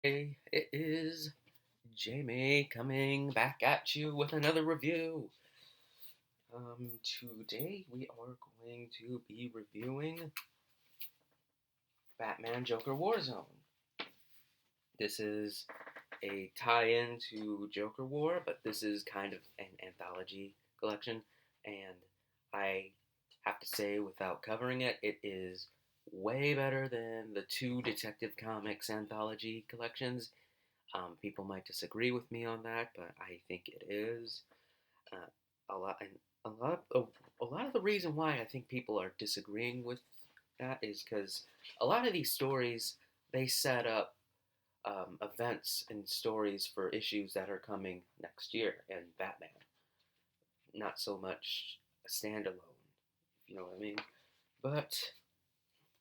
Hey, it is Jamie coming back at you with another review. Today we are going to be reviewing Batman Joker Warzone. This is a tie-in to Joker War, but this is kind of an anthology collection, and I have to say, without covering it, it is way better than the two Detective Comics anthology collections. People might disagree with me on that, but I think it is uh, a lot. And a lot of the reason why I think people are disagreeing with that is because a lot of these stories they set up events and stories for issues that are coming next year in Batman, not so much a standalone. If you know what I mean. But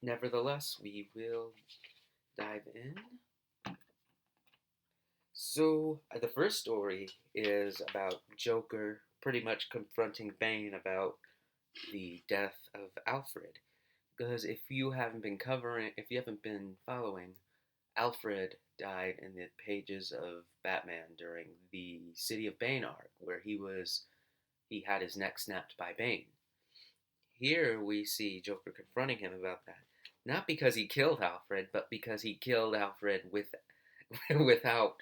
nevertheless, we will dive in. So, the first story is about Joker pretty much confronting Bane about the death of Alfred. Because if you haven't been following, Alfred died in the pages of Batman during the City of Bane arc, where he had his neck snapped by Bane. Here we see Joker confronting him about that. Not because he killed Alfred, but because he killed Alfred without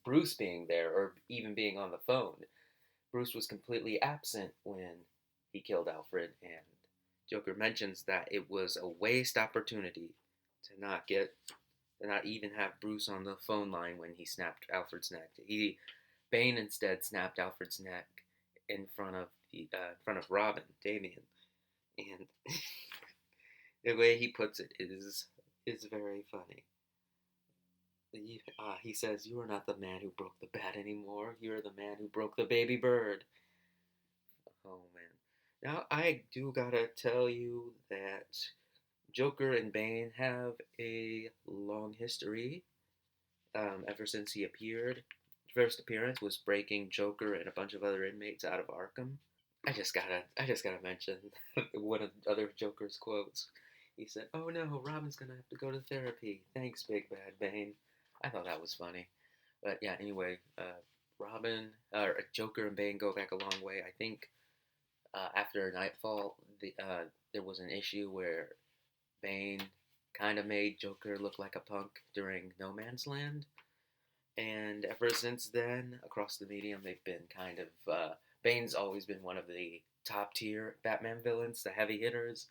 Bruce being there or even being on the phone. Bruce was completely absent when he killed Alfred, and Joker mentions that it was a waste opportunity to not even have Bruce on the phone line when he snapped Alfred's neck. Bane instead snapped Alfred's neck in front of Robin, Damian, and the way he puts it is very funny. He says, "You are not the man who broke the bat anymore. You're the man who broke the baby bird." Oh man. Now I do gotta tell you that Joker and Bane have a long history. Ever since he appeared, first appearance was breaking Joker and a bunch of other inmates out of Arkham. I just gotta mention one of the other Joker's quotes. He said, "Oh no, Robin's gonna have to go to therapy. Thanks, Big Bad Bane." I thought that was funny. But yeah, anyway, Joker and Bane go back a long way. I think after Nightfall, there was an issue where Bane kind of made Joker look like a punk during No Man's Land, and ever since then, across the medium, they've been kind of. Bane's always been one of the top tier Batman villains, the heavy hitters,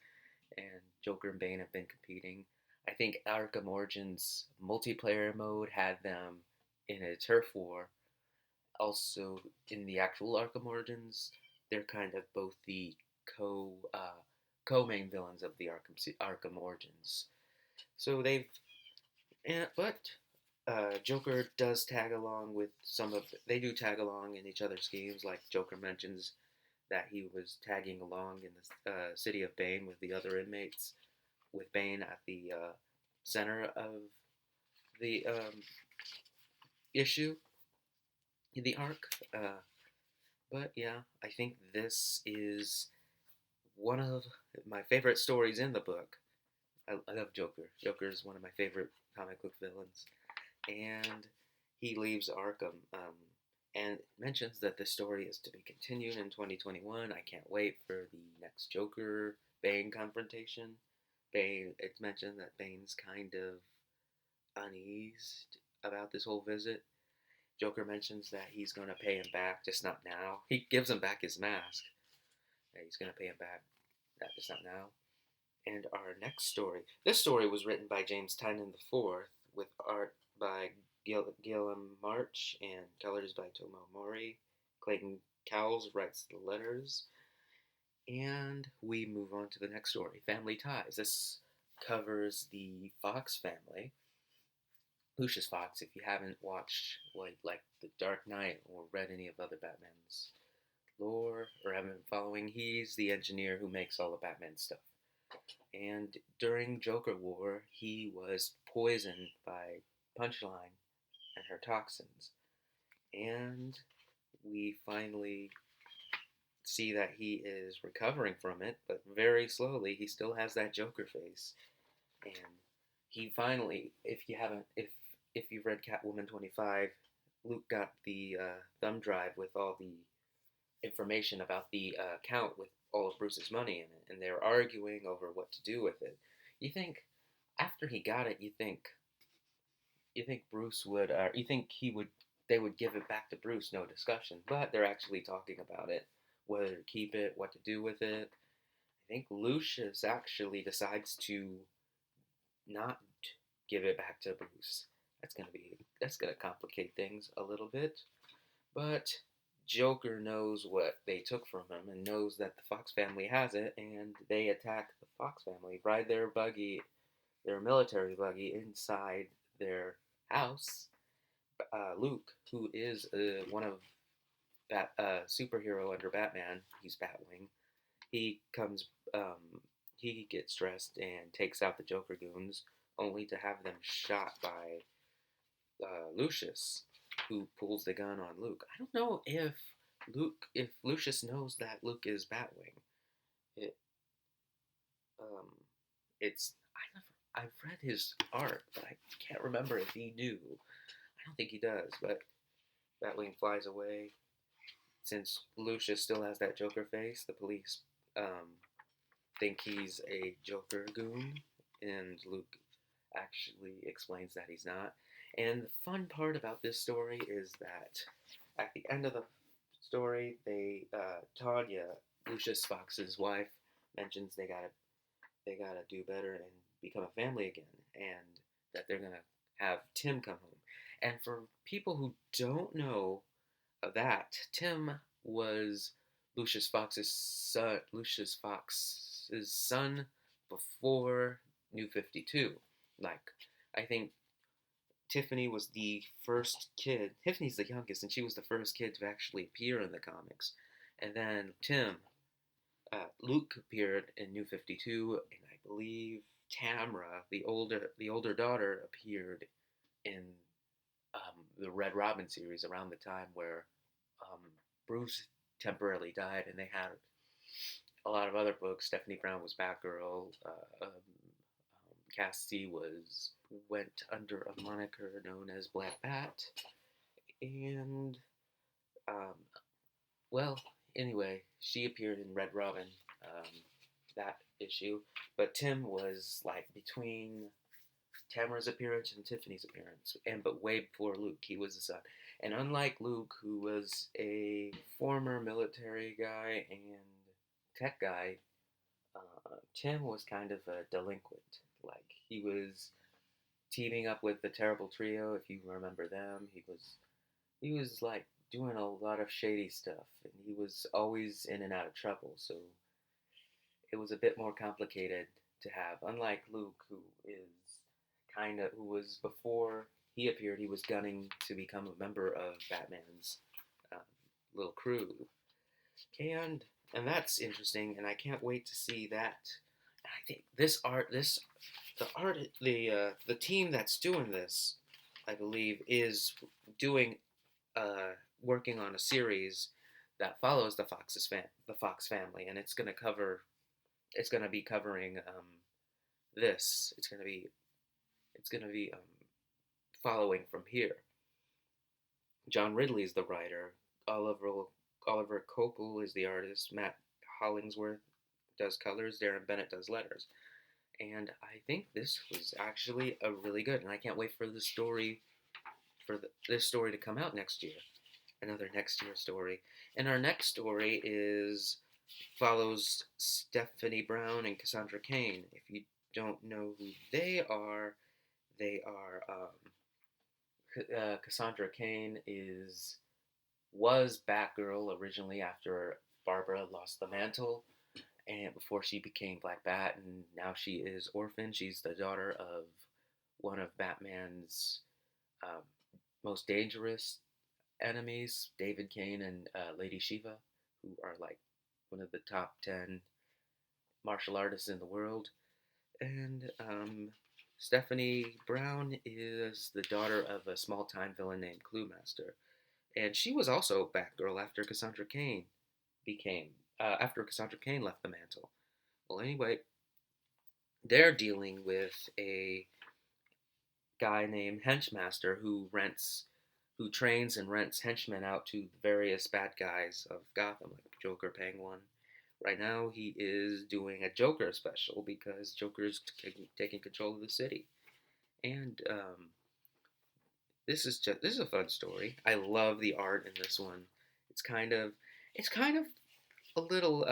and Joker and Bane have been competing. I think Arkham Origins multiplayer mode had them in a turf war. Also, in the actual Arkham Origins, they're kind of both the co co main villains of the Arkham Origins. So but Joker does tag along with they do tag along in each other's games. Like Joker mentions that he was tagging along in the city of Bane with the other inmates, with Bane at the center of the issue in the arc. But yeah, I think this is one of my favorite stories in the book. I love Joker. Joker is one of my favorite comic book villains, and he leaves Arkham. And mentions that the story is to be continued in 2021. I can't wait for the next Joker Bane confrontation. It's mentioned that Bane's kind of uneased about this whole visit. Joker mentions that he's going to pay him back, just not now. He gives him back his mask. He's going to pay him back, just not now. And our next story. This story was written by James Tynion IV with art by Gilliam March and colors by Tomo Mori. Clayton Cowles writes the letters. And we move on to the next story, Family Ties. This covers the Fox family. Lucius Fox, if you haven't watched like The Dark Knight or read any of other Batman's lore or haven't been following, he's the engineer who makes all the Batman stuff. And during Joker War, he was poisoned by Punchline and her toxins. And we finally see that he is recovering from it, but very slowly. He still has that Joker face. And he finally, if if you've read Catwoman 25, Luke got the thumb drive with all the information about the account with all of Bruce's money in it, and they were arguing over what to do with it. You think after he got it, you think Bruce would, you think they would give it back to Bruce, no discussion, but they're actually talking about it, whether to keep it, what to do with it. I think Lucius actually decides to not give it back to Bruce. That's gonna complicate things a little bit. But Joker knows what they took from him and knows that the Fox family has it, and they attack the Fox family, ride their buggy, their military buggy, inside their house. Luke, who is one of superhero under Batman, he's Batwing. He comes, he gets dressed and takes out the Joker goons, only to have them shot by Lucius, who pulls the gun on Luke. I don't know if Lucius knows that Luke is Batwing. It, um, it's I've read his art, but I can't remember if he knew. I don't think he does, but Batwing flies away. Since Lucius still has that Joker face, the police um, think he's a Joker goon, and Luke actually explains that he's not. And the fun part about this story is that at the end of the story, Tanya, Lucius Fox's wife, mentions they gotta do better and become a family again, and that they're gonna have Tim come home. And for people who don't know that, Tim was Lucius Fox's son before New 52. Like, I think Tiffany was the first kid. Tiffany's the youngest, and she was the first kid to actually appear in the comics. And then Luke appeared in New 52, and I believe Tamra, the older daughter, appeared in the Red Robin series around the time where um, Bruce temporarily died, and they had a lot of other books. Stephanie Brown was Batgirl. Cassie went under a moniker known as Black Bat, and um, well, anyway, she appeared in Red Robin, um, that issue. But Tim was like between Tamara's appearance and Tiffany's appearance, and but way before Luke, he was the son. And unlike Luke, who was a former military guy and tech guy, Tim was kind of a delinquent. Like, he was teaming up with the Terrible Trio, if you remember them. He was like doing a lot of shady stuff, and he was always in and out of trouble. So it was a bit more complicated to have. Unlike Luke, who was before he appeared, he was gunning to become a member of Batman's um, little crew, and that's interesting, and I can't wait to see that. And I think the team that's doing this, I believe, is doing working on a series that follows the Fox family, and it's gonna be covering this. It's gonna be following from here. John Ridley is the writer. Oliver Copel is the artist. Matt Hollingsworth does colors. Darren Bennett does letters. And I think this was actually a really good, and I can't wait for this story to come out next year. Another next year story. And our next story follows Stephanie Brown and Cassandra Cain. If you don't know who they are Cassandra Cain was Batgirl originally after Barbara lost the mantle, and before she became Black Bat, and now she is orphan. She's the daughter of one of Batman's um, most dangerous enemies, David Kane and Lady Shiva, who are like one of the top 10 martial artists in the world. And Stephanie Brown is the daughter of a small time villain named Cluemaster. And she was also Batgirl after Cassandra Cain left the mantle. Well, anyway, they're dealing with guy named Henchmaster who trains and rents henchmen out to various bad guys of Gotham, like Joker, Penguin. Right now, he is doing a Joker special because Joker's taking control of the city. And this is a fun story. I love the art in this one. It's kind of it's kind of a little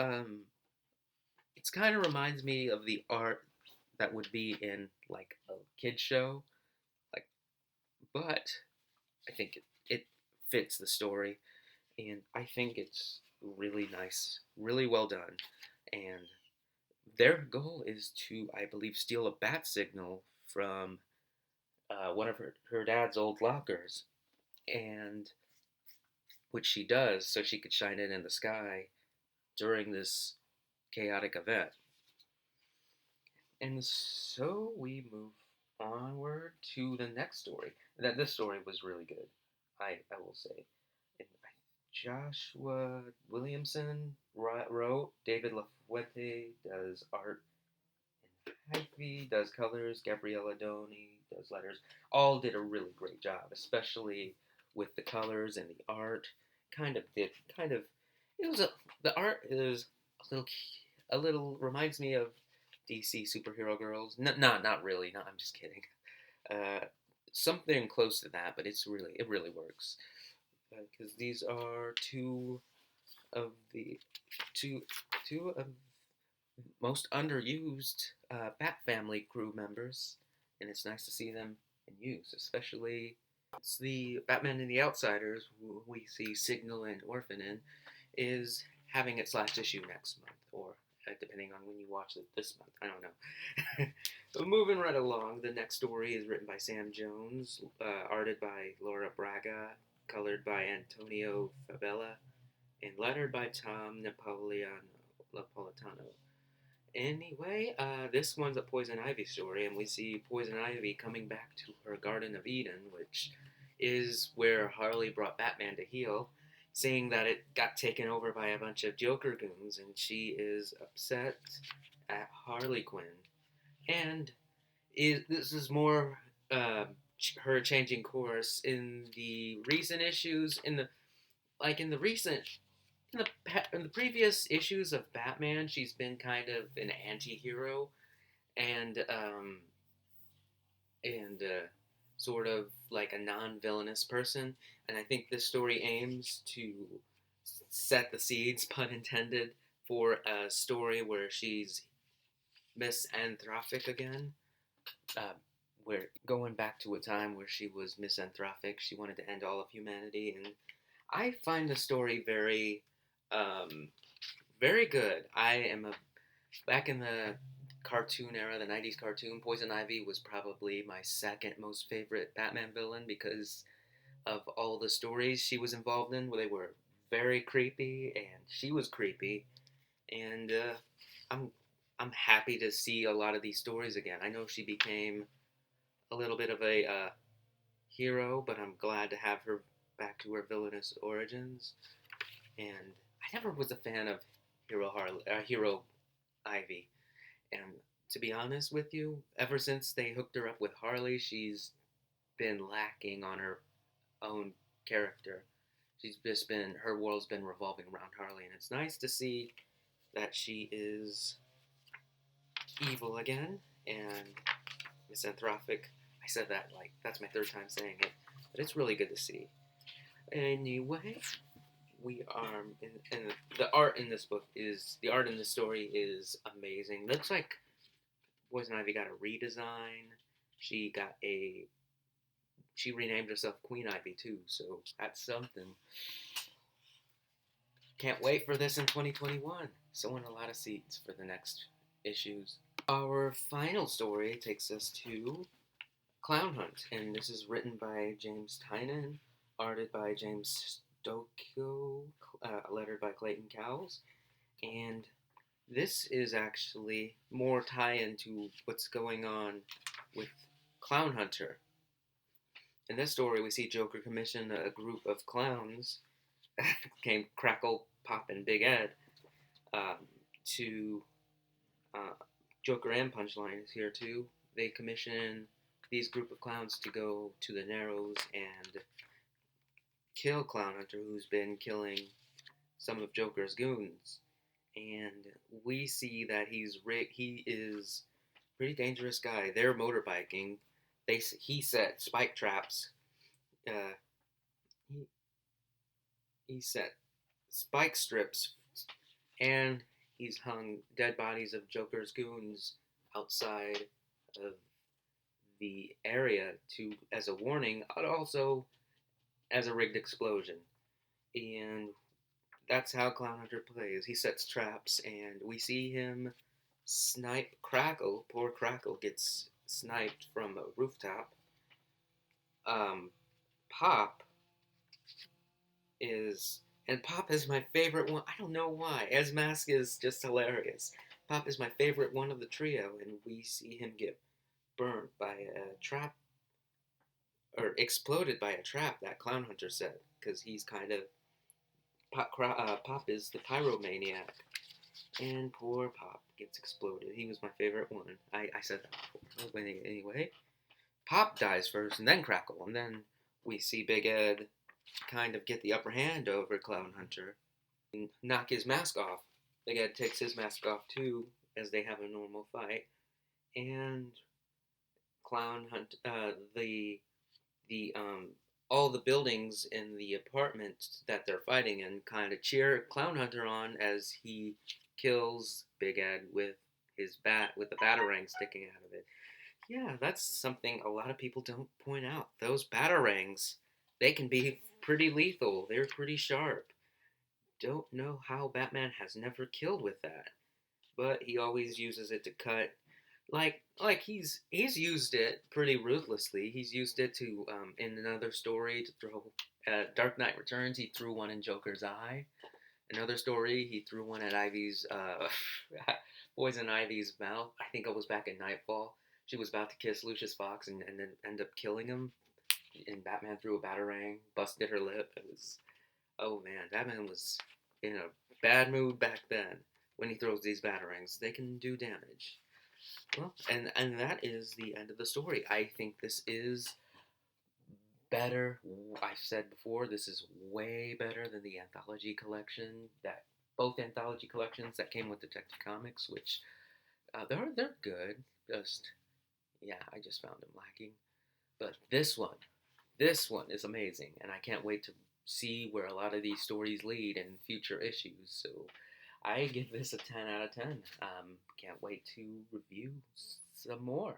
it's kind of reminds me of the art that would be in like a kid show, like, but I think it fits the story, and I think it's really nice, really well done. And their goal is to, I believe, steal a bat signal from one of her dad's old lockers, and which she does so she could shine it in the sky during this chaotic event. And so we move onward to the next story. That this story was really good, I will say. And Joshua Williamson wrote. David LaFuente does art. And Hyphy does colors. Gabriella Doni does letters. All did a really great job, especially with the colors and the art. Kind of did kind of it was a the art is a little reminds me of DC superhero girls. No, not really. No, I'm just kidding. Uh, Something close to that, but it really works because these are of the two two of most underused Bat Family crew members, and it's nice to see them in use, especially it's the Batman and the Outsiders who we see Signal and Orphan in is having its last issue next month, or depending on when you watch it this month. I don't know. So moving right along, the next story is written by Sam Jones, arted by Laura Braga, colored by Antonio Fabella, and lettered by Tom Napolitano. Anyway, this one's a Poison Ivy story, and we see Poison Ivy coming back to her Garden of Eden, which is where Harley brought Batman to heal, seeing that it got taken over by a bunch of Joker goons, and she is upset at Harley Quinn. And this is more her changing course in the recent issues, in the recent in the previous issues of Batman, she's been kind of an anti-hero and sort of like a non-villainous person. And I think this story aims to set the seeds, pun intended, for a story where she's misanthropic again. Where going back to a time where she was misanthropic, she wanted to end all of humanity, and I find the story um, very good. I am a back in the cartoon era, the '90s cartoon. Poison Ivy was probably my second most favorite Batman villain because of all the stories she was involved in, where they were very creepy, and she was creepy. And I'm I'm happy to see a lot of these stories again. I know she became a little bit of a hero, but I'm glad to have her back to her villainous origins. And I never was a fan of Hero Ivy. And to be honest with you, ever since they hooked her up with Harley, she's been lacking on her own character. She's just been her world's been revolving around Harley, and it's nice to see that she is evil again and misanthropic. I said that like that's my third time saying it, but it's really good to see. Anyway, we are and the art in this book is the art in this story is amazing. Looks like Poison Ivy got a redesign. She got a she renamed herself Queen Ivy too, so that's something. Can't wait for this in 2021. Sowing a lot of seeds for the next issues. Our final story takes us to Clown Hunt, and this is written by James Tynan, arted by James Stocco, lettered by Clayton Cowles, and this is actually more tie-in to what's going on with Clown Hunter. In this story, we see Joker commission a group of clowns, came Crackle, Pop, and Big Ed, to Joker and Punchline is here too. They commission these group of clowns to go to the Narrows and kill Clown Hunter, who's been killing some of Joker's goons. And we see that he is a pretty dangerous guy. They're motorbiking. He set spike traps. Uh, he, he set spike strips, and he's hung dead bodies of Joker's goons outside of the area to as a warning, but also as a rigged explosion. And that's how Clown Hunter plays. He sets traps, and we see him snipe Crackle. Poor Crackle gets sniped from a rooftop. Um, Pop is, and Pop is my favorite one. I don't know why. As Mask is just hilarious. Pop is my favorite one of the trio, and we see him get burned by a trap, or exploded by a trap that Clown Hunter set, because he's kind of Pop is the pyromaniac, and poor Pop gets exploded. He was my favorite one. I said that before. But anyway, Pop dies first, and then Crackle, and then we see Big Ed kind of get the upper hand over Clown Hunter and knock his mask off. Big Ed takes his mask off too, as they have a normal fight, and Clown Hunt the all the buildings in the apartment that they're fighting in kind of cheer Clown Hunter on as he kills Big Ed with his bat with the batarang sticking out of it. Yeah, that's something a lot of people don't point out. Those batarangs, they can be pretty lethal. They're pretty sharp. Don't know how Batman has never killed with that, but he always uses it to cut. He's used it pretty ruthlessly. He's used it to in another story to throw. Dark Knight Returns, he threw one in Joker's eye. Another story, he threw one at Ivy's Poison Ivy's mouth. I think it was back in Nightfall. She was about to kiss Lucius Fox and then end up killing him. And Batman threw a batarang, busted her lip. It was, oh man, Batman was in a bad mood back then. When he throws these batarangs, they can do damage. Well, and that is the end of the story. I think this is better. I've said before, this is way better than the anthology collection that both anthology collections that came with Detective Comics, which they're good. Just yeah, I just found them lacking. But this one is amazing, and I can't wait to see where a lot of these stories lead in future issues. So I give this a 10 out of 10. Can't wait to review some more.